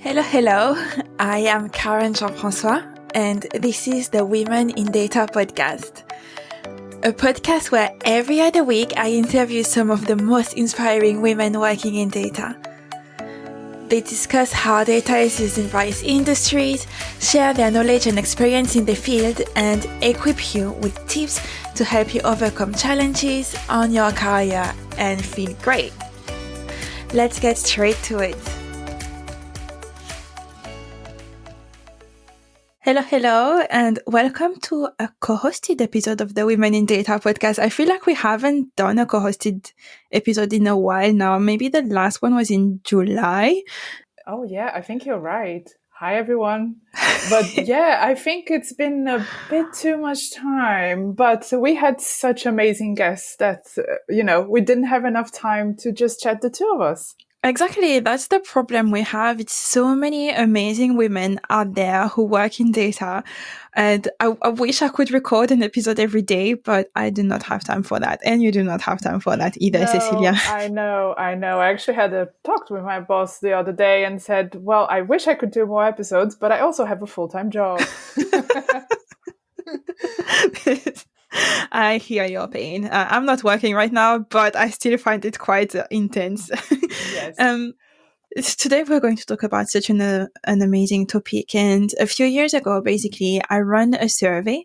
Hello, hello. I am Karen Jean-François, and this is the Women in Data podcast. A podcast where every other week I interview some of the most inspiring women working in data. They discuss how data is used in various industries, share their knowledge and experience in the field, and equip you with tips to help you overcome challenges on your career and feel great. Let's get straight to it. Hello, and welcome to a co-hosted episode of the Women in Data podcast. I feel like we haven't done a co-hosted episode in a while now. Maybe the last one was in July. Oh, yeah, I think you're right. Hi, everyone. But yeah, I think it's been a bit too much time. But we had such amazing guests that, we didn't have enough time to just chat the two of us. Exactly. That's the problem we have. It's so many amazing women out there who work in data. And I wish I could record an episode every day, but I do not have time for that. And you do not have time for that either, No, Cecilia. I know. I actually had a talk with my boss the other day and said, well, I wish I could do more episodes, but I also have a full-time job. I hear your pain. I'm not working right now, but I still find it quite intense. Yes. Today we're going to talk about such an amazing topic. And a few years ago, basically, I ran a survey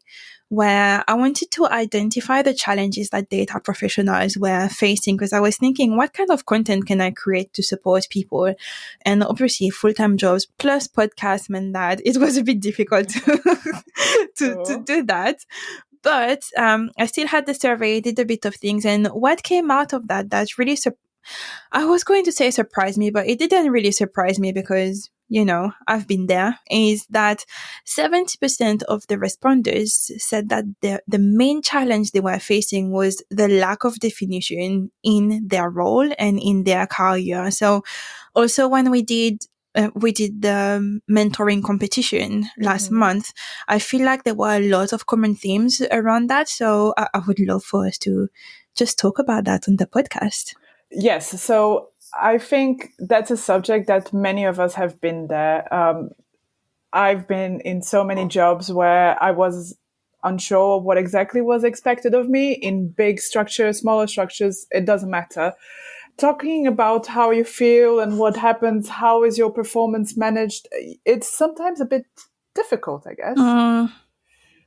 where I wanted to identify the challenges that data professionals were facing, because I was thinking, what kind of content can I create to support people? And obviously, full-time jobs plus podcasts meant that it was a bit difficult to do that. But I still had the survey, did a bit of things, and what came out of that really I was going to say surprised me, but it didn't really surprise me because, I've been there, is that 70% of the responders said that the main challenge they were facing was the lack of definition in their role and in their career. So also when we did the mentoring competition last month, I feel like there were a lot of common themes around that. So I would love for us to just talk about that on the podcast. Yes. So I think that's a subject that many of us have been there. I've been in so many jobs where I was unsure what exactly was expected of me in big structures, smaller structures. It doesn't matter. Talking about how you feel and what happens, how is your performance managed? It's sometimes a bit difficult, I guess.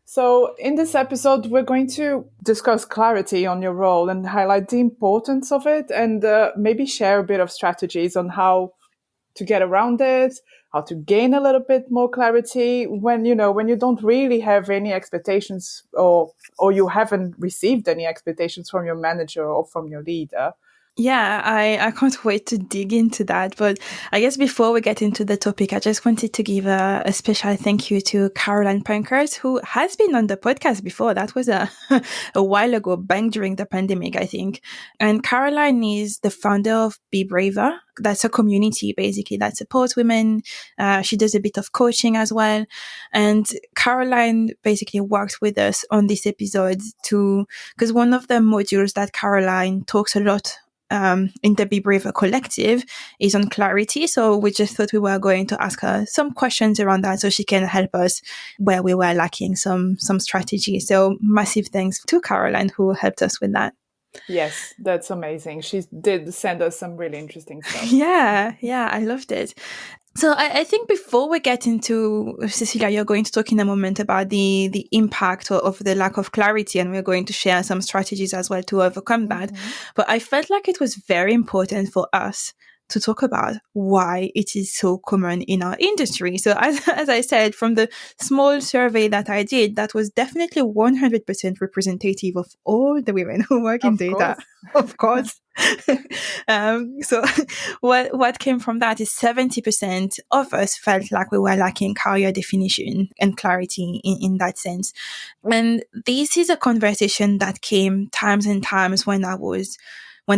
So in this episode, we're going to discuss clarity on your role and highlight the importance of it, and maybe share a bit of strategies on how to get around it, how to gain a little bit more clarity when you don't really have any expectations or you haven't received any expectations from your manager or from your leader. Yeah, I can't wait to dig into that. But I guess before we get into the topic, I just wanted to give a special thank you to Caroline Pankers, who has been on the podcast before. That was a while ago, bang during the pandemic, I think. And Caroline is the founder of Be Braver. That's a community, basically, that supports women. She does a bit of coaching as well. And Caroline basically works with us on this episode because one of the modules that Caroline talks a lot in the Be Braver collective is on clarity. So we just thought we were going to ask her some questions around that so she can help us where we were lacking some strategy. So massive thanks to Caroline who helped us with that. Yes, that's amazing. She did send us some really interesting stuff. Yeah, I loved it. So I think before we get into, Cecilia, you're going to talk in a moment about the impact of the lack of clarity, and we're going to share some strategies as well to overcome that. But I felt like it was very important for us to talk about why it is so common in our industry. So as I said, from the small survey that I did, that was definitely 100% representative of all the women who work in data. Of course. So what came from that is 70% of us felt like we were lacking career definition and clarity in that sense. And this is a conversation that came times and times when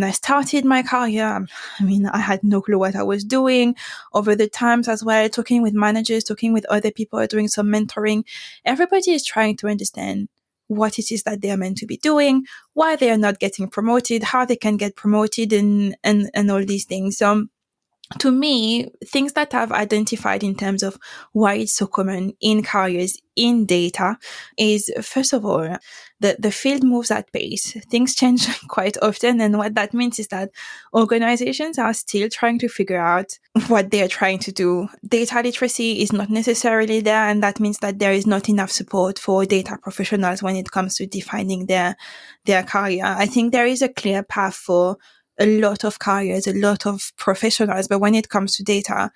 I started my career. I mean, I had no clue what I was doing. Over the times as well, talking with managers, talking with other people, doing some mentoring, everybody is trying to understand what it is that they are meant to be doing, why they are not getting promoted, how they can get promoted, and all these things. So to me, things that I've identified in terms of why it's so common in careers in data is, first of all, the field moves at pace. Things change quite often. And what that means is that organizations are still trying to figure out what they're trying to do. Data literacy is not necessarily there. And that means that there is not enough support for data professionals when it comes to defining their career. I think there is a clear path for a lot of careers, a lot of professionals. But when it comes to data,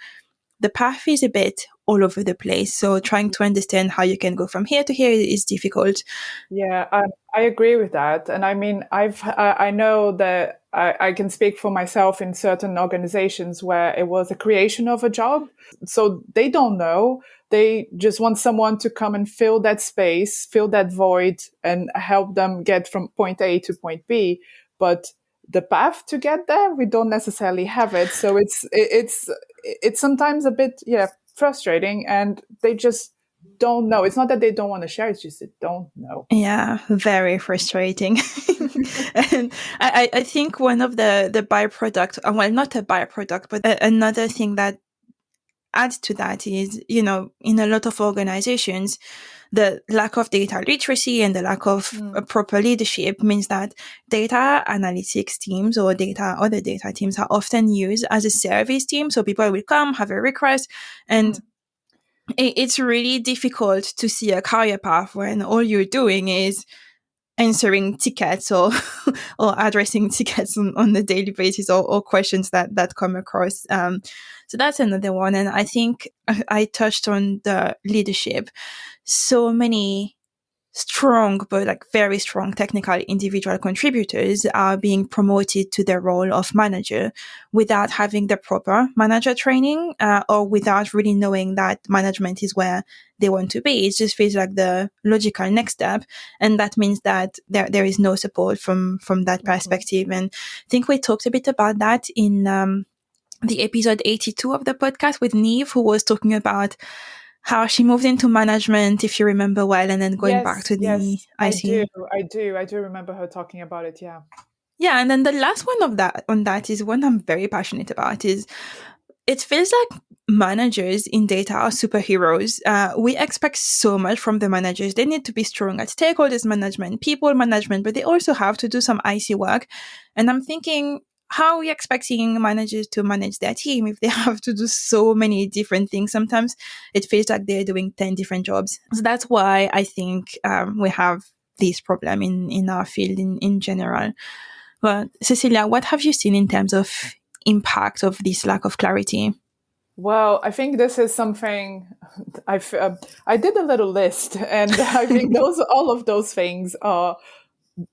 the path is a bit all over the place. So trying to understand how you can go from here to here is difficult. Yeah, I agree with that. And I mean, I know that I can speak for myself in certain organizations where it was a creation of a job. So they don't know. They just want someone to come and fill that space, fill that void, and help them get from point A to point B. But the path to get there, we don't necessarily have it. So it's sometimes a bit, yeah, frustrating, and they just don't know. It's not that they don't want to share, it's just they don't know. Yeah, very frustrating. And I think one of the byproduct, well, not a byproduct, but another thing that adds to that is, in a lot of organizations, the lack of data literacy and the lack of proper leadership means that data analytics teams or other data teams are often used as a service team. So people will come, have a request, and it's really difficult to see a career path when all you're doing is answering tickets or or addressing tickets on the daily basis, or questions that come across. So that's another one. And I think I touched on the leadership. So many strong, but like very strong technical individual contributors are being promoted to the role of manager without having the proper manager training, or without really knowing that management is where they want to be. It just feels like the logical next step. And that means that there is no support from that perspective. And I think we talked a bit about that in, the episode 82 of the podcast with Neve, who was talking about how she moved into management, if you remember well, and then going back Yes, to the yes, IC. I do remember her talking about it. Yeah. Yeah, and then the last one on that is one I'm very passionate about. Is it feels like managers in data are superheroes. We expect so much from the managers. They need to be strong at stakeholders management, people management, but they also have to do some IC work. And I'm thinking, how are we expecting managers to manage their team if they have to do so many different things? Sometimes it feels like they're doing 10 different jobs. So that's why I think we have this problem in our field in general. But Cecilia, what have you seen in terms of impact of this lack of clarity? Well, I think this is something I did a little list, and I think all of those things are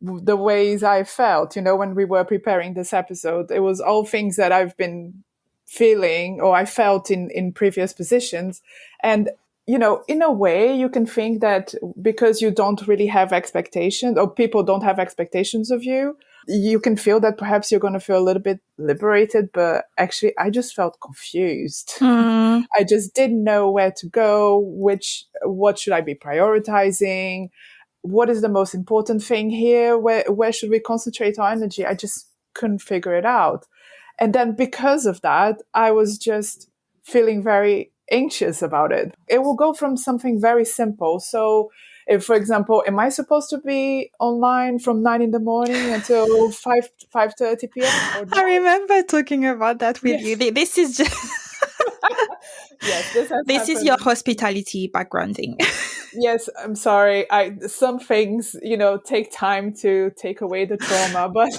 the ways I felt. When we were preparing this episode, it was all things that I've been feeling or I felt in previous positions, and in a way, you can think that because you don't really have expectations, or people don't have expectations of you, you can feel that perhaps you're going to feel a little bit liberated. But actually, I just felt confused. Mm, I just didn't know where to go, what should I be prioritizing? What is the most important thing here? Where should we concentrate our energy? I just couldn't figure it out. And then because of that, I was just feeling very anxious about it. It will go from something very simple. So if, for example, am I supposed to be online from 9 in the morning until 5:30 p.m. or I not? remember talking about that with you. Yes. This is just Yes, this has this is your happened. hospitality background thing. Yes, I'm sorry. Some things, take time to take away the trauma, but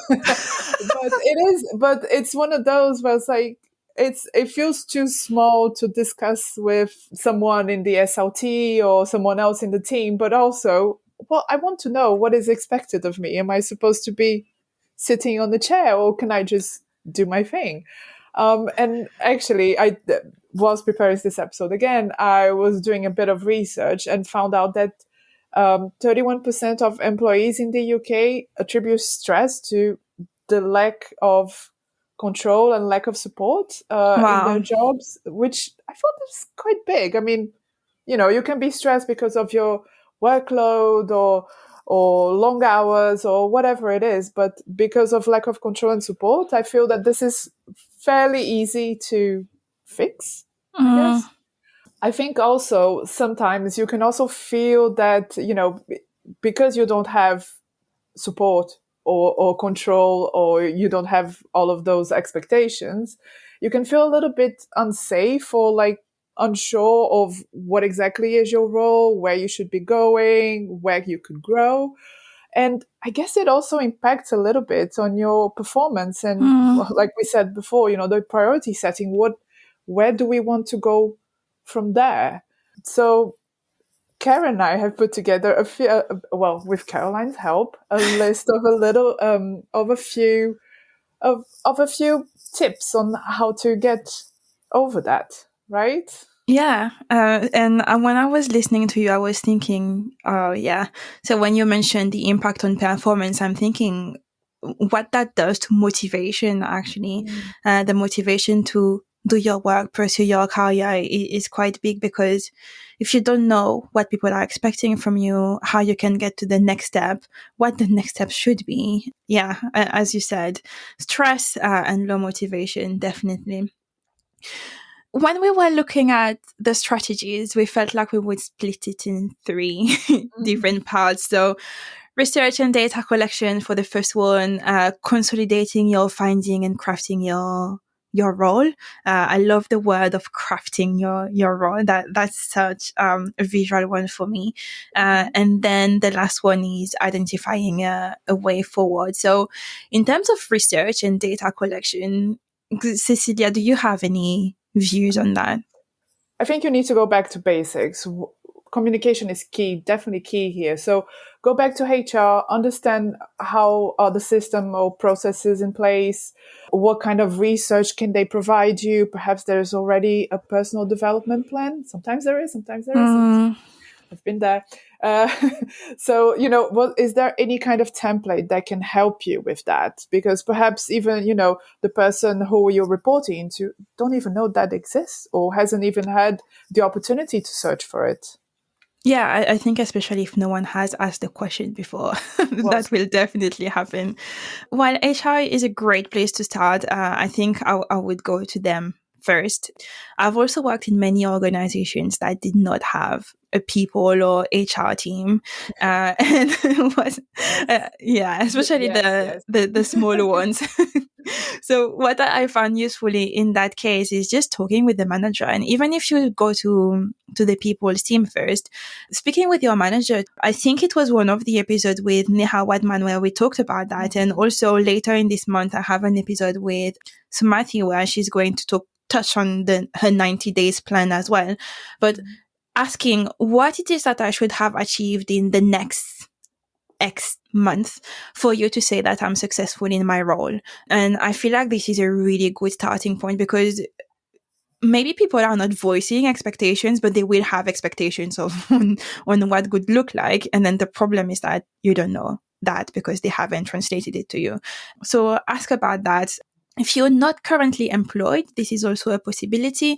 but it's one of those where it's like it feels too small to discuss with someone in the SLT or someone else in the team, but also, well, I want to know what is expected of me. Am I supposed to be sitting on the chair, or can I just do my thing? And actually, whilst preparing this episode again, I was doing a bit of research and found out that 31% of employees in the UK attribute stress to the lack of control and lack of support in their Wow. jobs, which I thought was quite big. I mean, you can be stressed because of your workload or long hours or whatever it is, but because of lack of control and support, I feel that this is fairly easy to fix, I Mm, guess. I think also sometimes you can also feel that, because you don't have support or control, or you don't have all of those expectations, you can feel a little bit unsafe or like unsure of what exactly is your role, where you should be going, where you could grow. And I guess it also impacts a little bit on your performance. And mm. well, like we said before, the priority setting, where do we want to go from there? So Karen and I have put together a few, well, with Caroline's help, a list of a little, of a few tips on how to get over that, right? Yeah. And when I was listening to you, I was thinking, oh, yeah. So when you mentioned the impact on performance, I'm thinking what that does to motivation, actually. Mm. The motivation to do your work, pursue your career is quite big, because if you don't know what people are expecting from you, how you can get to the next step, what the next step should be. Yeah. As you said, stress and low motivation, definitely. When we were looking at the strategies, we felt like we would split it in three different parts. So, research and data collection for the first one, consolidating your finding and crafting your role. I love the word of crafting your role. That's such a visual one for me. And then the last one is identifying a way forward. So, in terms of research and data collection, Cecilia, do you have any views on that? I think you need to go back to basics. Communication is key, definitely key here. So go back to HR, understand how are the system or processes in place, what kind of research can they provide you. Perhaps there's already a personal development plan. Sometimes there is, sometimes there isn't. Mm, I've been there. Uh, so, is there any kind of template that can help you with that? Because perhaps even, the person who you're reporting to don't even know that exists or hasn't even had the opportunity to search for it. yeah, I think especially if no one has asked the question before, Well, that will definitely happen. While HR is a great place to start, I think I would go to them first. I've also worked in many organizations that did not have a people or HR team, and it was, yeah, especially yes, the yes. the smaller ones. So what I found usefully in that case is just talking with the manager, and even if you go to the people's team first, speaking with your manager. I think it was one of the episodes with Neha Wadman where we talked about that, and also later in this month I have an episode with Sumathi where she's going to touch on her 90 days plan as well, but asking what it is that I should have achieved in the next X month for you to say that I'm successful in my role. And I feel like this is a really good starting point, because maybe people are not voicing expectations, but they will have expectations of on what good look like. And then the problem is that you don't know that because they haven't translated it to you. So ask about that. If you're not currently employed, this is also a possibility,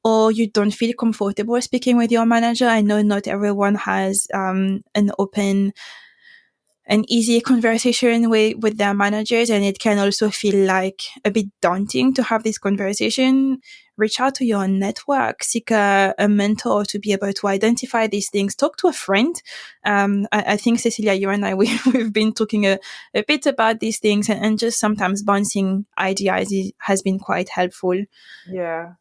or you don't feel comfortable speaking with your manager. I know not everyone has an open an easy conversation with their managers, and it can also feel like a bit daunting to have this conversation. Reach out to your network, seek a mentor to be able to identify these things, talk to a friend. I think Cecilia, you and I, we've been talking a bit about these things, and just sometimes bouncing ideas has been quite helpful. Yeah.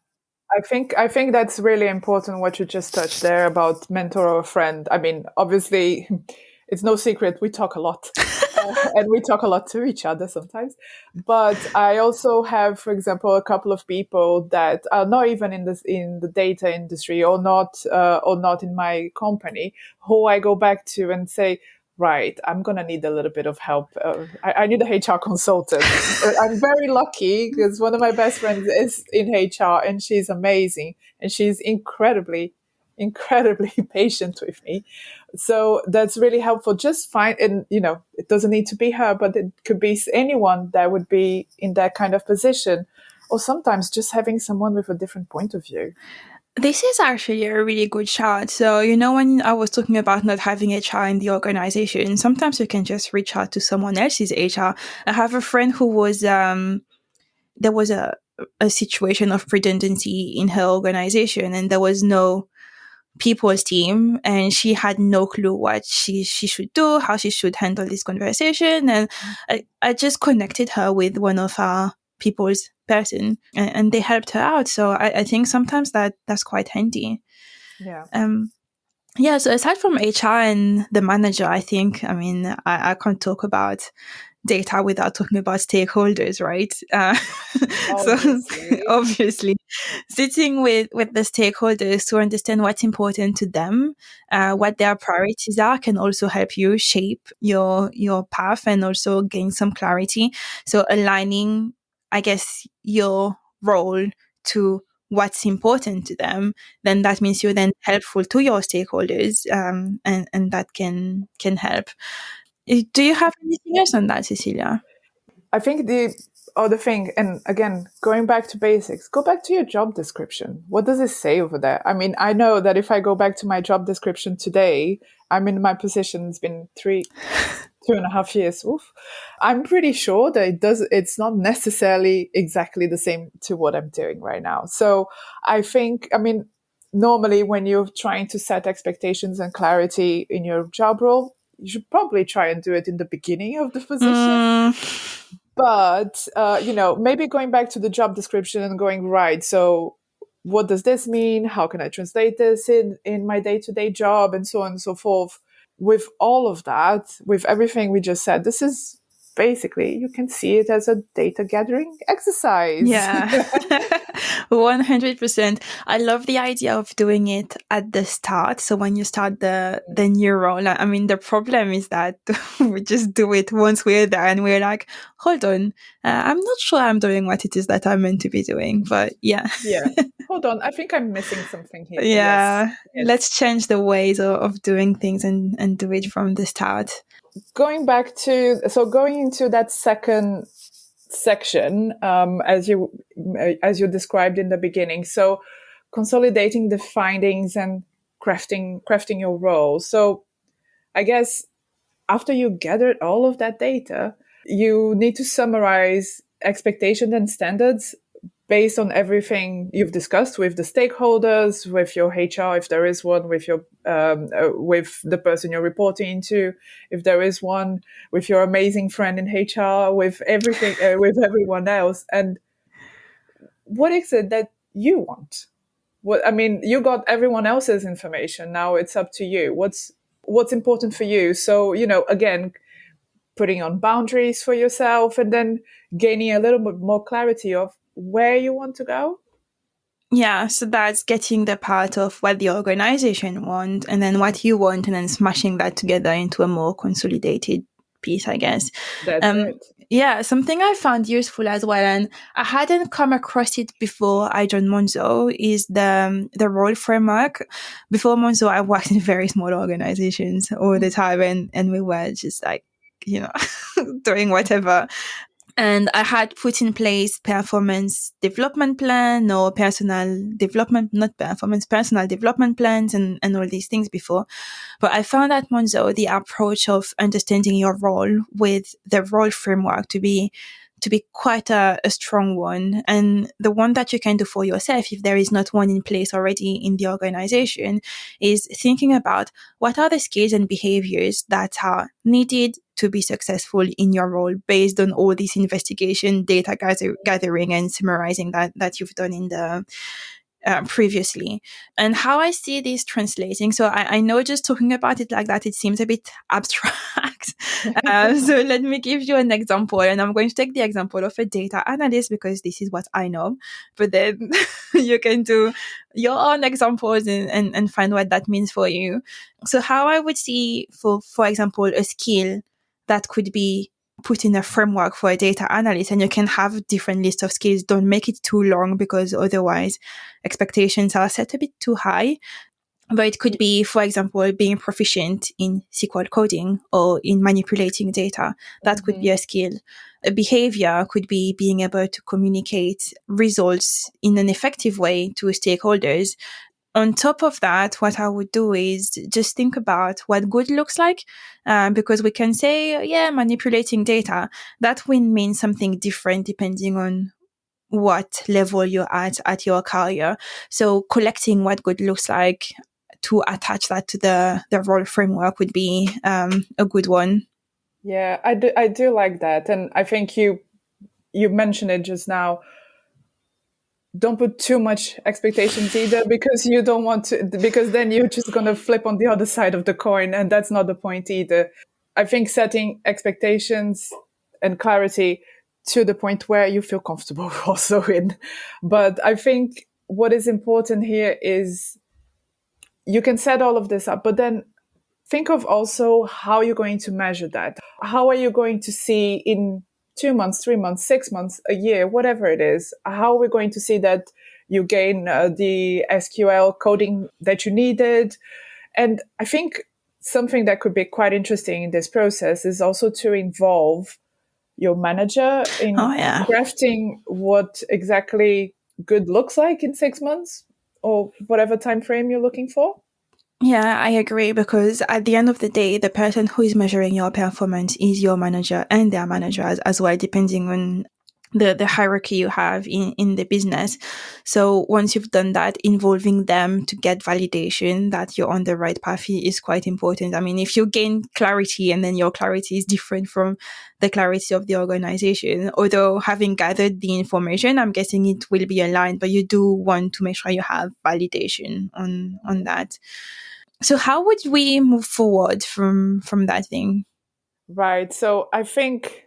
I think that's really important what you just touched there about mentor or friend. I mean, obviously, it's no secret we talk a lot, and we talk a lot to each other sometimes. But I also have, for example, a couple of people that are not even in the data industry or not in my company, who I go back to and say, right, I'm going to need a little bit of help. I need a HR consultant. I'm very lucky because one of my best friends is in HR and she's amazing and she's incredibly patient with me. So that's really helpful. Just find, and it doesn't need to be her, but it could be anyone that would be in that kind of position. Or sometimes just having someone with a different point of view. This is actually a really good shout. So, when I was talking about not having HR in the organization, sometimes you can just reach out to someone else's HR. I have a friend who was, there was a situation of redundancy in her organization, and there was no people's team, and she had no clue what she should do, how she should handle this conversation. And I just connected her with one of our people's person, and they helped her out. So I think sometimes that's quite handy. Yeah. Yeah, so aside from HR and the manager, I think, I mean, I can't talk about data without talking about stakeholders, right? So Obviously. obviously, sitting with the stakeholders to understand what's important to them, what their priorities are, can also help you shape your path and also gain some clarity. So aligning, I guess, your role to what's important to them, then that means you're then helpful to your stakeholders, and that can help. Do you have anything else on that, Cecilia? I think the other thing, and again, going back to basics, go back to your job description. What does it say over there? I mean, I know that if I go back to my job description today, I'm in my position, it's been 2.5 years. Oof. I'm pretty sure that it's not necessarily exactly the same to what I'm doing right now. So I think, I mean, normally when you're trying to set expectations and clarity in your job role, you should probably try and do it in the beginning of the position. But, maybe going back to the job description and going, right, so what does this mean? How can I translate this in my day-to-day job, and so on and so forth? With all of that, with everything we just said, this is basically, you can see it as a data gathering exercise. Yeah, 100%. I love the idea of doing it at the start. So when you start the new role, I mean, the problem is that we just do it once we're there and we're like, hold on, I'm not sure I'm doing what it is that I'm meant to be doing. But yeah. Yeah. Hold on. I think I'm missing something here. But yes. Yeah, let's change the ways of doing things and do it from the start. Going into that second section, as you described in the beginning. So consolidating the findings and crafting your role. So I guess after you gathered all of that data, you need to summarize expectations and standards based on everything you've discussed with the stakeholders, with your HR, if there is one, with your with the person you're reporting to, if there is one, with your amazing friend in HR, with everything, with everyone else. And what is it that you want? I mean, you got everyone else's information. Now it's up to you. What's important for you? So, again, putting on boundaries for yourself, and then gaining a little bit more clarity of where you want to go. Yeah, so that's getting the part of what the organization want and then what you want, and then smashing that together into a more consolidated piece, I guess. That's it. Yeah, something I found useful as well, and I hadn't come across it before I joined Monzo, is the role framework. Before Monzo, I worked in very small organizations all the time, and we were just like, doing whatever. And I had put in place performance development plan or personal development, not performance, personal development plans and all these things before. But I found at Monzo the approach of understanding your role with the role framework to be quite a strong one, and the one that you can do for yourself if there is not one in place already in the organization, is thinking about what are the skills and behaviors that are needed to be successful in your role based on all this investigation, data gathering and summarizing that you've done in the previously, and how I see this translating. So I know just talking about it like that, it seems a bit abstract. So let me give you an example, and I'm going to take the example of a data analyst because this is what I know, but then you can do your own examples and find what that means for you. So how I would see, for example, a skill that could be put in a framework for a data analyst, and you can have different lists of skills. Don't make it too long because otherwise expectations are set a bit too high. But it could be, for example, being proficient in SQL coding or in manipulating data. That could be a skill. A behavior could be being able to communicate results in an effective way to stakeholders. On top of that, what I would do is just think about what good looks like, because we can say, yeah, manipulating data, that will mean something different depending on what level you're at your career. So collecting what good looks like to attach that to the role framework would be a good one. Yeah, I do like that. And I think you mentioned it just now. Don't put too much expectations either, because you don't want to, because then you're just going to flip on the other side of the coin, and that's not the point either. I think setting expectations and clarity to the point where you feel comfortable also in. But I think what is important here is you can set all of this up, but then think of also how you're going to measure that. How are you going to see in 2 months, 3 months, 6 months, a year, whatever it is? How are we going to see that you gain the SQL coding that you needed? And I think something that could be quite interesting in this process is also to involve your manager Oh in yeah. crafting what exactly good looks like in 6 months or whatever time frame you're looking for. Yeah, I agree, because at the end of the day, the person who is measuring your performance is your manager and their manager as well, depending on the hierarchy you have in the business. So once you've done that, involving them to get validation that you're on the right path is quite important. I mean, if you gain clarity and then your clarity is different from the clarity of the organization, although having gathered the information, I'm guessing it will be aligned, but you do want to make sure you have validation on that. So how would we move forward from that thing? Right. So I think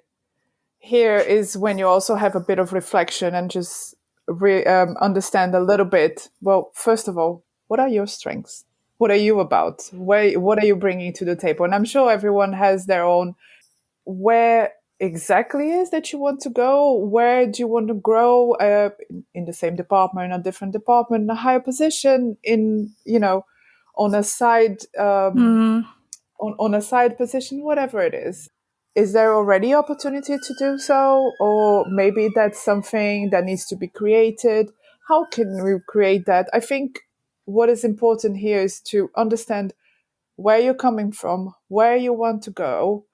here is when you also have a bit of reflection and just understand a little bit. Well, first of all, what are your strengths? What are you about? What are you bringing to the table? And I'm sure everyone has their own. Where exactly is that you want to go? Where do you want to grow? In the same department, a different department, a higher position, in on a side. Mm, On a side position, whatever it is there already opportunity to do so? Or maybe that's something that needs to be created. How can we create that? I think what is important here is to understand where you're coming from, where you want to go,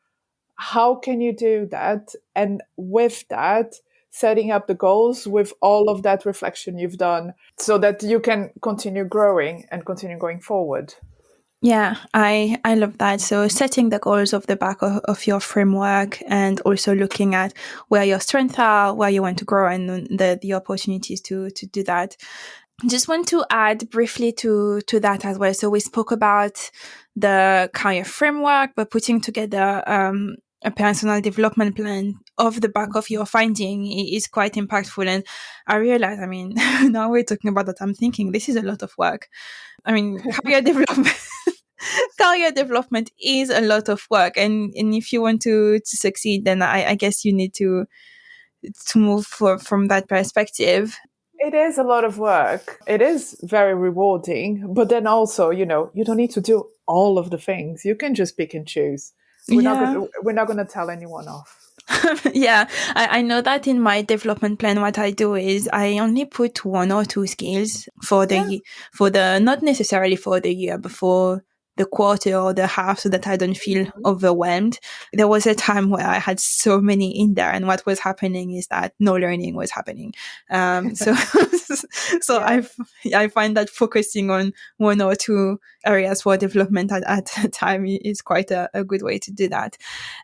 how can you do that? And with that, setting up the goals with all of that reflection you've done so that you can continue growing and continue going forward. yeah, I love that. So setting the goals off the back of your framework, and also looking at where your strengths are, where you want to grow, and the opportunities to do that. Just want to add briefly to that as well. So we spoke about the career framework, but putting together a personal development plan off the back of your finding is quite impactful. And I realize, I mean, now we're talking about that, I'm thinking this is a lot of work. I mean, career development. Career development is a lot of work, and if you want to succeed, then I guess you need to move from that perspective. It is a lot of work. It is very rewarding, but then also, you don't need to do all of the things. You can just pick and choose. Yeah. We're not going to tell anyone off. Yeah, I know that in my development plan, what I do is I only put one or two skills for Yeah. for the, not necessarily for the year, but for the quarter or the half, so that I don't feel overwhelmed. There was a time where I had so many in there, and what was happening is that no learning was happening. So so Yeah. I find that focusing on one or two areas for development at a time is quite a good way to do that.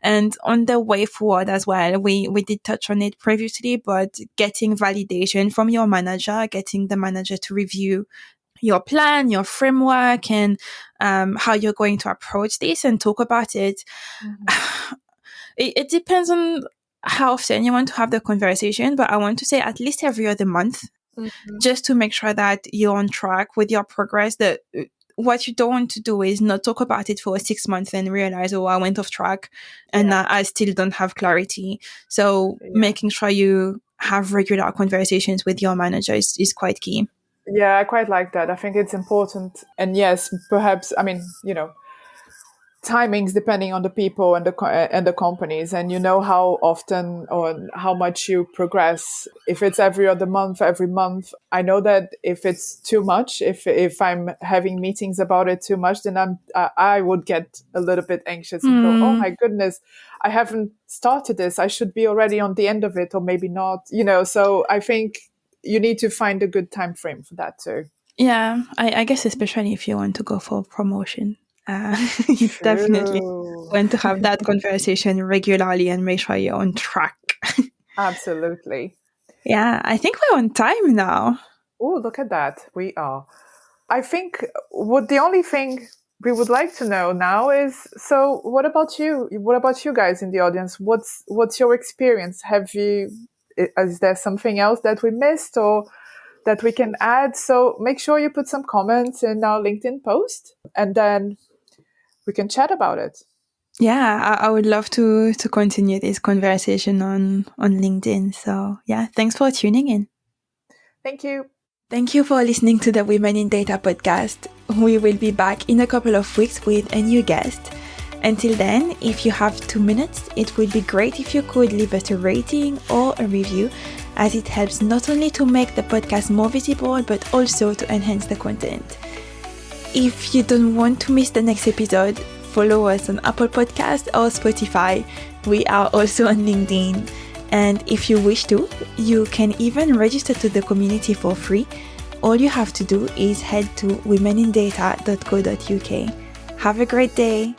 And on the way forward as well, we did touch on it previously, but getting validation from your manager, getting the manager to review your plan, your framework, and how you're going to approach this and talk about it. Mhm. It depends on how often you want to have the conversation, but I want to say at least every other month, Mhm. just to make sure that you're on track with your progress. That what you don't want to do is not talk about it for 6 months and realize, oh, I went off track and Yeah. I still don't have clarity. So Yeah. making sure you have regular conversations with your manager is quite key. Yeah, I quite like that. I think it's important. And yes, perhaps, I mean, timings depending on the people and the companies, and you know how often or how much you progress. If it's every other month, every month, I know that if it's too much, if I'm having meetings about it too much, then I would get a little bit anxious and go, oh my goodness, I haven't started this, I should be already on the end of it, or maybe not, so I think you need to find a good time frame for that too. Yeah, I guess especially if you want to go for promotion, you definitely True. want to have that conversation regularly and make sure you're on track. Absolutely. Yeah, I think we're on time now. Oh, look at that. We are. I think the only thing we would like to know now is, so what about you? What about you guys in the audience? What's your experience? Is there something else that we missed or that we can add? So make sure you put some comments in our LinkedIn post, and then we can chat about it. Yeah, I would love to continue this conversation on LinkedIn. So yeah, thanks for tuning in. Thank you. Thank you for listening to the Women in Data podcast. We will be back in a couple of weeks with a new guest. Until then, if you have 2 minutes, it would be great if you could leave us a rating or a review, as it helps not only to make the podcast more visible, but also to enhance the content. If you don't want to miss the next episode, follow us on Apple Podcasts or Spotify. We are also on LinkedIn. And if you wish to, you can even register to the community for free. All you have to do is head to womenindata.co.uk. Have a great day.